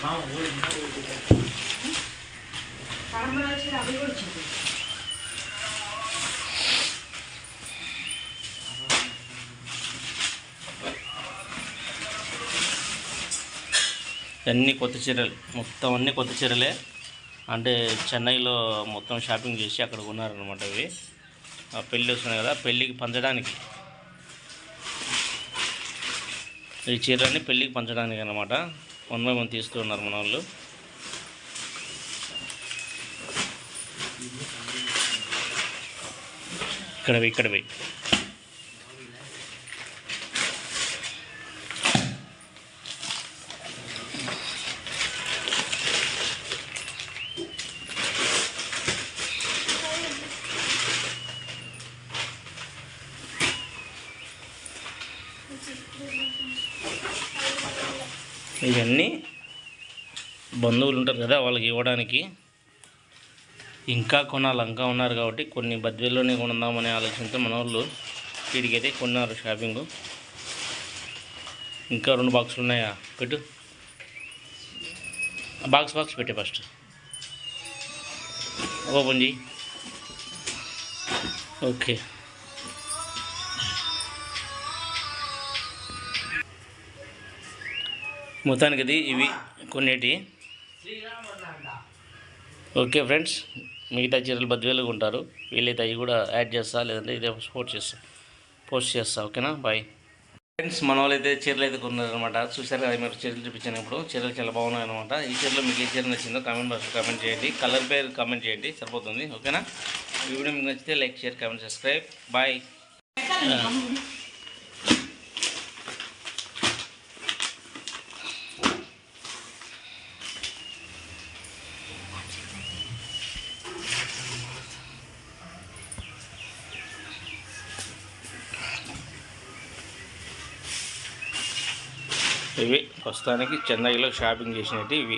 అన్నీ కొత్త చీరలు, మొత్తం అన్నీ కొత్త చీరలే. అంటే చెన్నైలో మొత్తం షాపింగ్ చేసి అక్కడ కొన్నారనమాట. ఇవి పెళ్ళి వస్తున్నాయి కదా, పెళ్ళికి పంచడానికి ఈ చీరలన్నీ పెళ్ళికి పంచడానికి అనమాట. 1 by 1 తీస్తూ ఉన్నారు మన వాళ్ళు. ఇక్కడవి ఇవన్నీ బంధువులు ఉంటారు కదా, వాళ్ళకి ఇవ్వడానికి. ఇంకా ఇంకా ఉన్నారు కాబట్టి కొన్ని బడ్జెట్లోనే కొందామనే ఆలోచనతో మన వాళ్ళు వీడికైతే కొన్నారు షాపింగ్. ఇంకా 2 బాక్సులు ఉన్నాయా? పెట్టు, బాక్స్ పెట్టే ఫస్ట్ ఓపెన్ చేయి. ఓకే, మొత్తానికి ఇది ఇవి కొన్నేటి. ఓకే ఫ్రెండ్స్, మిగతా చీరలు 10,000 ఉంటారు. వీలైతే అవి కూడా యాడ్ చేస్తా, లేదంటే ఇదే పోస్ట్ చేస్తా. ఓకేనా, బాయ్ ఫ్రెండ్స్. మన వాళ్ళు అయితే చీరలు అయితే కొన్నారనమాట. చూసారు కదా మీరు, చీరలు చూపించాను ఇప్పుడు. చీరలు చాలా బాగున్నాయి అనమాట. ఈ చీరలో మీకు ఏ చీర నచ్చిందో కామెంట్ బాక్స్లో కామెంట్ చేయండి. కలర్ పేరు కామెంట్ చేయండి, సరిపోతుంది. ఓకేనా, ఈ వీడియో మీకు నచ్చితే like, share, comment, subscribe. Bye. ఇవి ప్రస్తుతానికి చెన్నైలో షాపింగ్ చేసినవి ఇవి.